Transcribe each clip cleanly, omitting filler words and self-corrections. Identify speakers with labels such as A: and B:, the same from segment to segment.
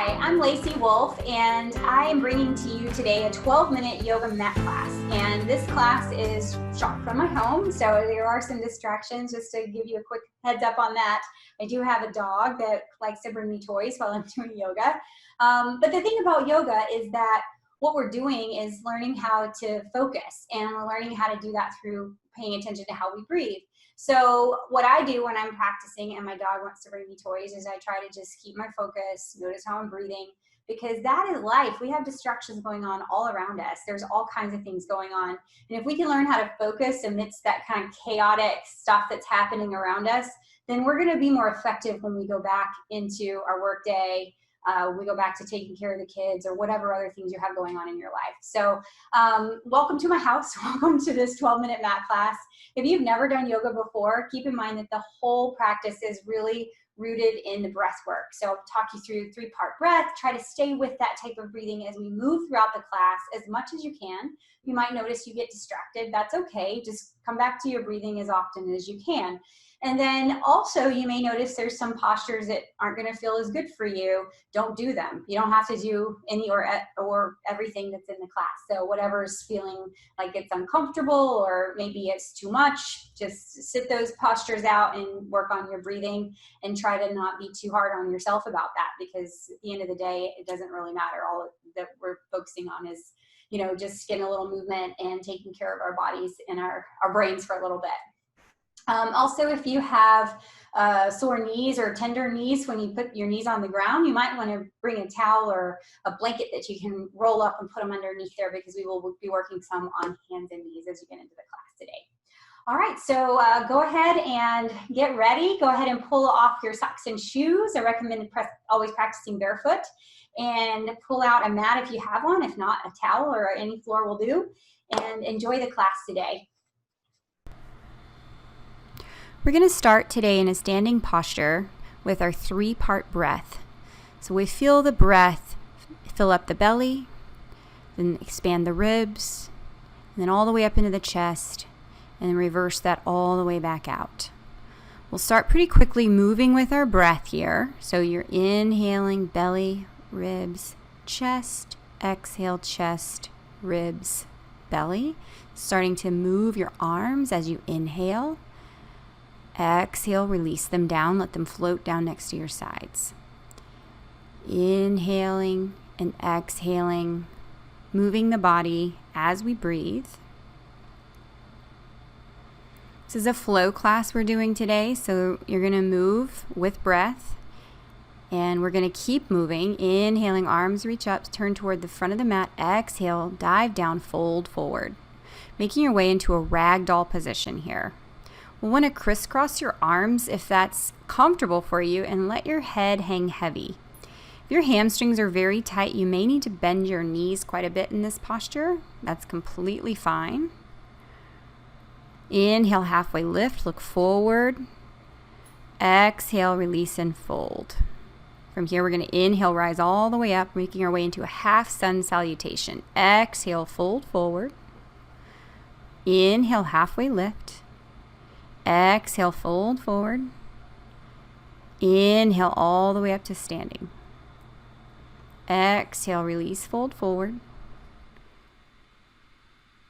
A: Hi, I'm Lacey Wolf, and I am bringing to you today a 12-minute yoga mat class. And this class is shot from my home, so there are some distractions. Just to give you a quick heads up on that, I do have a dog that likes to bring me toys while I'm doing yoga. But the thing about yoga is that what we're doing is learning how to focus, and we're learning how to do that through paying attention to how we breathe. So what I do when I'm practicing and my dog wants to bring me toys is I try to just keep my focus, notice how I'm breathing, because that is life. We have distractions going on all around us. There's all kinds of things going on. And if we can learn how to focus amidst that kind of chaotic stuff that's happening around us, then we're going to be more effective when we go back into our work day. We go back to taking care of the kids or whatever other things you have going on in your life. So welcome to my house. Welcome to this 12-minute mat class. If you've never done yoga before, keep in mind that the whole practice is really rooted in the breath work. So I'll talk you through 3-part breath. Try to stay with that type of breathing as we move throughout the class as much as you can. You might notice you get distracted. That's okay. Just come back to your breathing as often as you can. And then also you may notice there's some postures that aren't going to feel as good for you. Don't do them. You don't have to do any or everything that's in the class. So whatever's feeling like it's uncomfortable or maybe it's too much, just sit those postures out and work on your breathing and try to not be too hard on yourself about that, because at the end of the day, it doesn't really matter. All that we're focusing on is, just getting a little movement and taking care of our bodies and our brains for a little bit. Also, if you have sore knees or tender knees when you put your knees on the ground, you might want to bring a towel or a blanket that you can roll up and put them underneath there, because we will be working some on hands and knees as you get into the class today. All right, so go ahead and get ready. Go ahead and pull off your socks and shoes. I recommend always practicing barefoot, and pull out a mat if you have one. If not, a towel or any floor will do, and enjoy the class today.
B: We're going to start today in a standing posture with our 3-part breath. So we feel the breath fill up the belly, then expand the ribs, and then all the way up into the chest, and then reverse that all the way back out. We'll start pretty quickly moving with our breath here. So you're inhaling belly, ribs, chest, exhale chest, ribs, belly. Starting to move your arms as you inhale. Exhale, release them down, let them float down next to your sides. Inhaling and exhaling, moving the body as we breathe. This is a flow class we're doing today, so you're going to move with breath, and we're going to keep moving. Inhaling, arms reach up, turn toward the front of the mat. Exhale, dive down, fold forward, making your way into a ragdoll position here. We'll want to crisscross your arms if that's comfortable for you, and let your head hang heavy. If your hamstrings are very tight, you may need to bend your knees quite a bit in this posture. That's completely fine. Inhale, halfway lift, look forward. Exhale, release and fold. From here, we're going to inhale, rise all the way up, making our way into a half sun salutation. Exhale, fold forward. Inhale, halfway lift. Exhale, fold forward. Inhale all the way up to standing. Exhale, release, fold forward.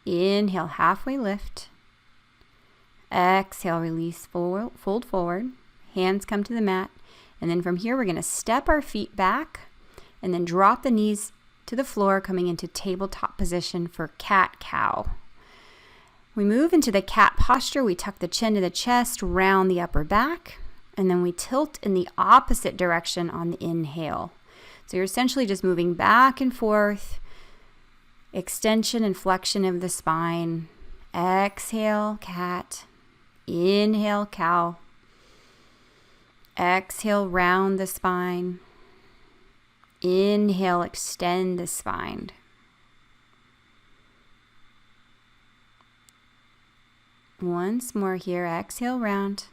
B: Inhale, halfway lift. Exhale, release, fold forward. Hands come to the mat. And then from here, we're going to step our feet back and then drop the knees to the floor, coming into tabletop position for cat-cow. We move into the cat posture. We tuck the chin to the chest, round the upper back, and then we tilt in the opposite direction on the inhale. So you're essentially just moving back and forth, extension and flexion of the spine. Exhale, cat. Inhale, cow. Exhale, round the spine. Inhale, extend the spine. Once more here, exhale, round.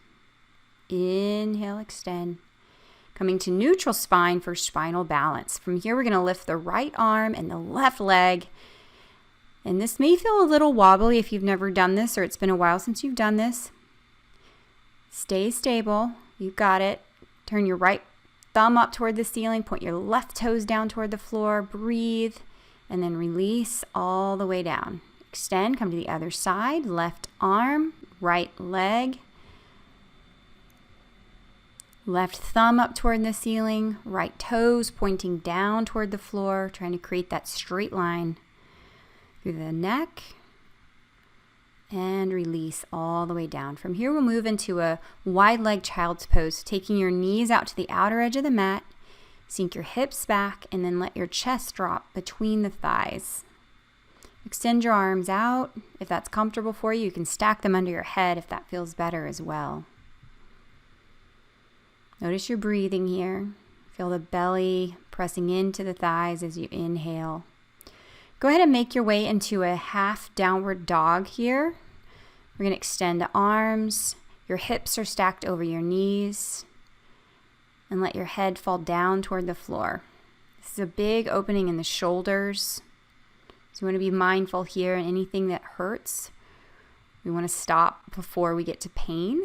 B: Inhale, extend. Coming to neutral spine for spinal balance. From here, we're going to lift the right arm and the left leg. And this may feel a little wobbly if you've never done this, or it's been a while since you've done this. Stay stable. You've got it. Turn your right thumb up toward the ceiling, point your left toes down toward the floor, breathe, and then release all the way down. Extend, come to the other side, left arm, right leg, left thumb up toward the ceiling, right toes pointing down toward the floor, trying to create that straight line through the neck, and release all the way down. From here, we'll move into a wide leg child's pose, taking your knees out to the outer edge of the mat, sink your hips back, and then let your chest drop between the thighs. Extend your arms out. If that's comfortable for you, you can stack them under your head if that feels better as well. Notice your breathing here. Feel the belly pressing into the thighs as you inhale. Go ahead and make your way into a half downward dog here. We're going to extend the arms. Your hips are stacked over your knees. And let your head fall down toward the floor. This is a big opening in the shoulders. So you want to be mindful here, and anything that hurts, we want to stop before we get to pain.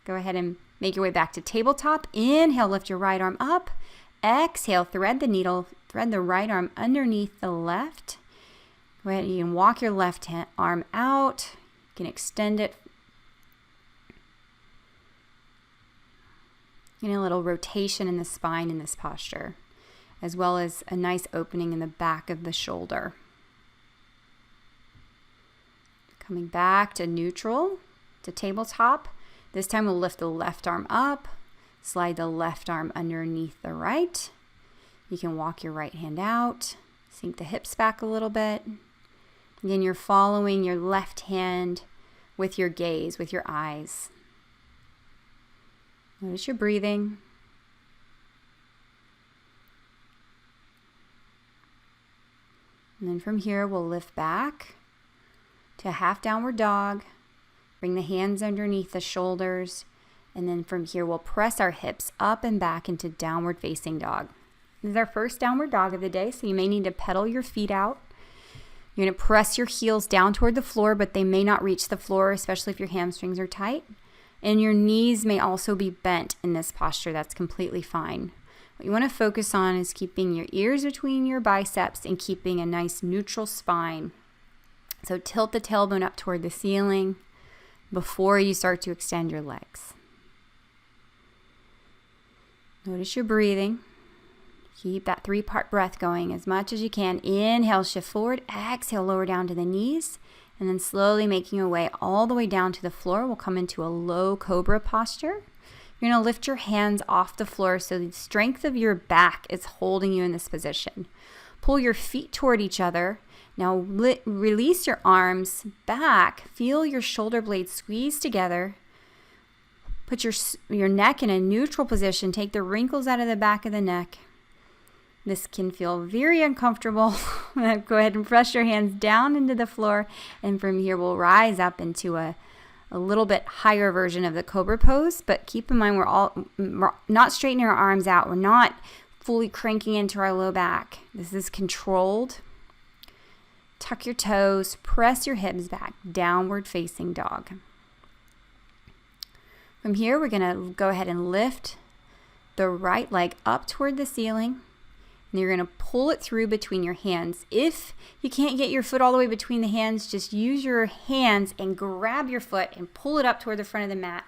B: Go ahead and make your way back to tabletop. Inhale, lift your right arm up. Exhale, thread the needle, thread the right arm underneath the left. Go ahead, you can walk your left arm out. You can extend it. And a little rotation in the spine in this posture, as well as a nice opening in the back of the shoulder. Coming back to neutral, to tabletop. This time we'll lift the left arm up, slide the left arm underneath the right. You can walk your right hand out, sink the hips back a little bit. Again, you're following your left hand with your gaze, with your eyes. Notice your breathing. And then from here, we'll lift back to a half downward dog. Bring the hands underneath the shoulders. And then from here, we'll press our hips up and back into downward facing dog. This is our first downward dog of the day, so you may need to pedal your feet out. You're going to press your heels down toward the floor, but they may not reach the floor, especially if your hamstrings are tight. And your knees may also be bent in this posture. That's completely fine. What you want to focus on is keeping your ears between your biceps and keeping a nice neutral spine. So tilt the tailbone up toward the ceiling before you start to extend your legs. Notice your breathing. Keep that 3-part breath going as much as you can. Inhale, shift forward. Exhale, lower down to the knees. And then slowly making your way all the way down to the floor. We'll come into a low cobra posture. You're going to lift your hands off the floor so the strength of your back is holding you in this position. Pull your feet toward each other. Now release your arms back. Feel your shoulder blades squeeze together. Put your neck in a neutral position. Take the wrinkles out of the back of the neck. This can feel very uncomfortable. Go ahead and press your hands down into the floor. And from here, we'll rise up into a little bit higher version of the cobra pose. But keep in mind, we're not straightening our arms out. We're not fully cranking into our low back. This is controlled. Tuck your toes. Press your hips back. Downward facing dog. From here, we're going to go ahead and lift the right leg up toward the ceiling. And you're going to pull it through between your hands. If you can't get your foot all the way between the hands, just use your hands and grab your foot and pull it up toward the front of the mat.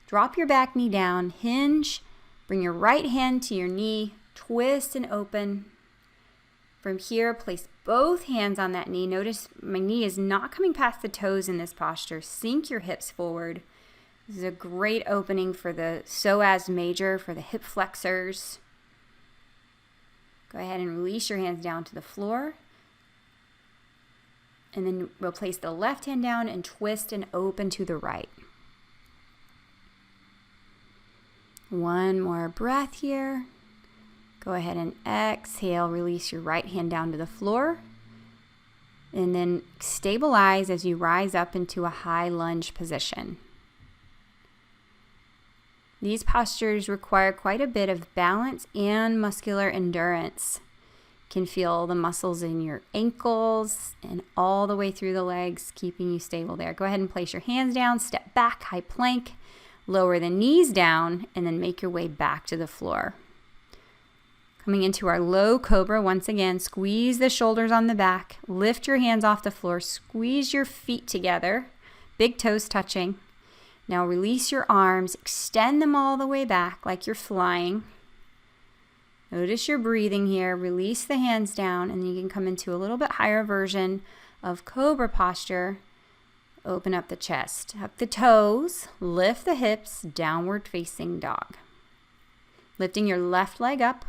B: Drop your back knee down, hinge, bring your right hand to your knee, twist and open. From here, place both hands on that knee. Notice my knee is not coming past the toes in this posture. Sink your hips forward. This is a great opening for the psoas major, for the hip flexors. Go ahead and release your hands down to the floor. And then we'll place the left hand down and twist and open to the right. One more breath here. Go ahead and exhale. Release your right hand down to the floor. And then stabilize as you rise up into a high lunge position. These postures require quite a bit of balance and muscular endurance. You can feel the muscles in your ankles and all the way through the legs, keeping you stable there. Go ahead and place your hands down, step back, high plank. Lower the knees down and then make your way back to the floor. Coming into our low cobra, once again, squeeze the shoulders on the back, lift your hands off the floor, squeeze your feet together, big toes touching. Now release your arms, extend them all the way back like you're flying. Notice your breathing here, release the hands down, and then you can come into a little bit higher version of cobra posture. Open up the chest, tuck the toes, lift the hips, downward facing dog. Lifting your left leg up.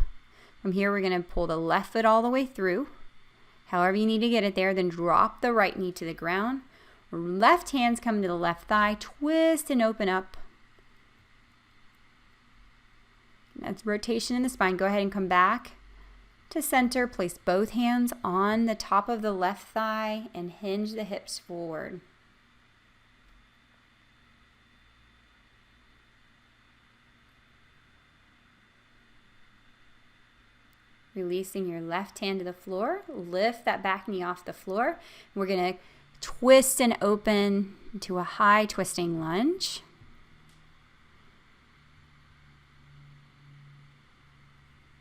B: From here, we're going to pull the left foot all the way through. However you need to get it there, then drop the right knee to the ground. Left hands come to the left thigh, twist and open up. That's rotation in the spine. Go ahead and come back to center. Place both hands on the top of the left thigh and hinge the hips forward. Releasing your left hand to the floor. Lift that back knee off the floor. We're going to twist and open into a high twisting lunge.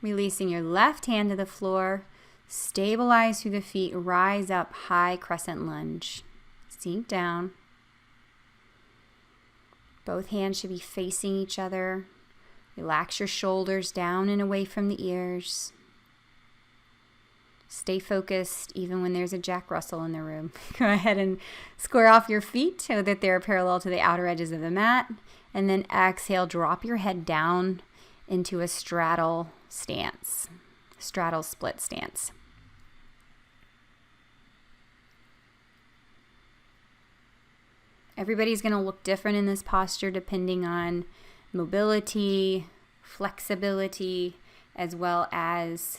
B: Releasing your left hand to the floor. Stabilize through the feet. Rise up, high crescent lunge. Sink down. Both hands should be facing each other. Relax your shoulders down and away from the ears. Stay focused even when there's a Jack Russell in the room. Go ahead and square off your feet so that they're parallel to the outer edges of the mat. And then exhale, drop your head down into a straddle stance, straddle split stance. Everybody's going to look different in this posture depending on mobility, flexibility, as well as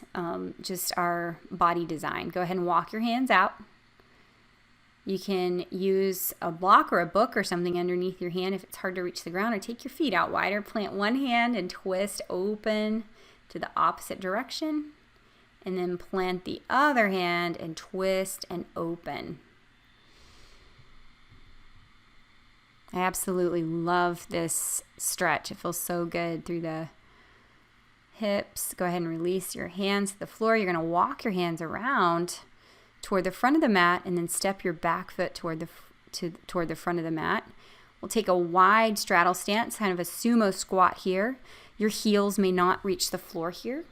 B: just our body design. Go ahead and walk your hands out. You can use a block or a book or something underneath your hand if it's hard to reach the ground, or take your feet out wider. Plant one hand and twist open to the opposite direction, and then plant the other hand and twist and open. I absolutely love this stretch. It feels so good through the hips. Go ahead and release your hands to the floor. You're going to walk your hands around toward the front of the mat and then step your back foot toward the front of the mat. We'll take a wide straddle stance, kind of a sumo squat here. Your heels may not reach the floor here.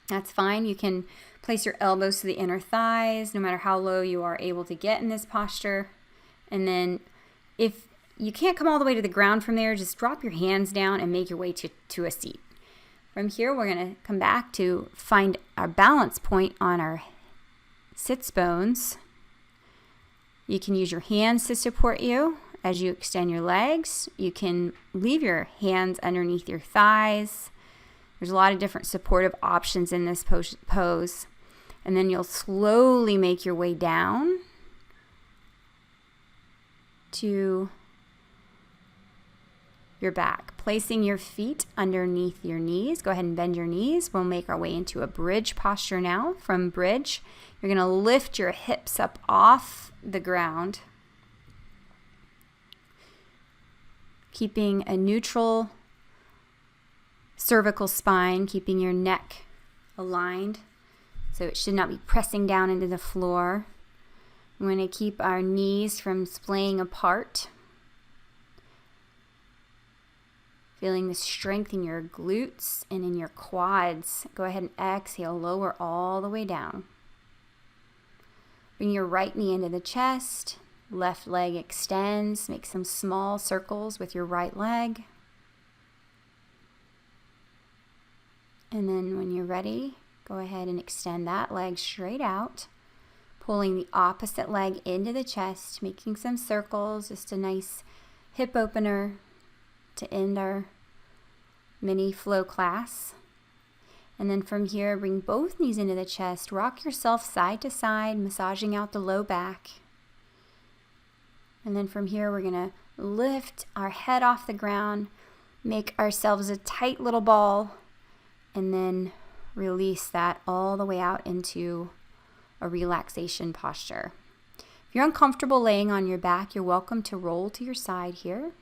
B: That's fine. You can place your elbows to the inner thighs, no matter how low you are able to get in this posture. And then if you can't come all the way to the ground from there, just drop your hands down and make your way to a seat. From here, we're going to come back to find our balance point on our sits bones. You can use your hands to support you as you extend your legs. You can leave your hands underneath your thighs. There's a lot of different supportive options in this pose. And then you'll slowly make your way down to your back, placing your feet underneath your knees. Go ahead and bend your knees. We'll make our way into a bridge posture now. From bridge, you're going to lift your hips up off the ground, keeping a neutral cervical spine, keeping your neck aligned so it should not be pressing down into the floor. We're going to keep our knees from splaying apart. Feeling the strength in your glutes and in your quads. Go ahead and exhale, lower all the way down. Bring your right knee into the chest. Left leg extends. Make some small circles with your right leg. And then when you're ready, go ahead and extend that leg straight out. Pulling the opposite leg into the chest, making some circles, just a nice hip opener to end our mini flow class. And then from here, bring both knees into the chest, rock yourself side to side, massaging out the low back. And then from here, we're going to lift our head off the ground, make ourselves a tight little ball, and then release that all the way out into a relaxation posture. If you're uncomfortable laying on your back, you're welcome to roll to your side here.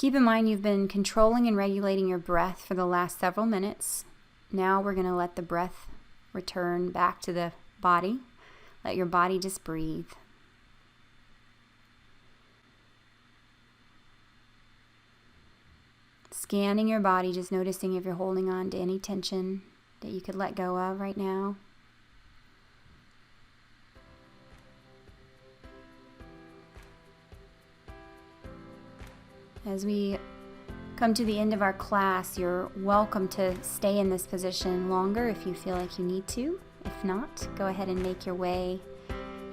B: Keep in mind you've been controlling and regulating your breath for the last several minutes. Now we're going to let the breath return back to the body. Let your body just breathe. Scanning your body, just noticing if you're holding on to any tension that you could let go of right now. As we come to the end of our class, you're welcome to stay in this position longer if you feel like you need to. If not, go ahead and make your way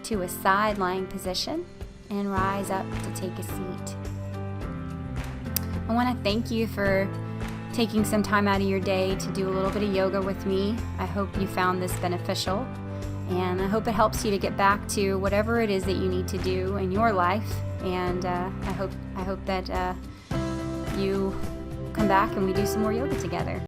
B: to a side lying position and rise up to take a seat. I want to thank you for taking some time out of your day to do a little bit of yoga with me. I hope you found this beneficial, and I hope it helps you to get back to whatever it is that you need to do in your life. And I hope that you come back and we do some more yoga together.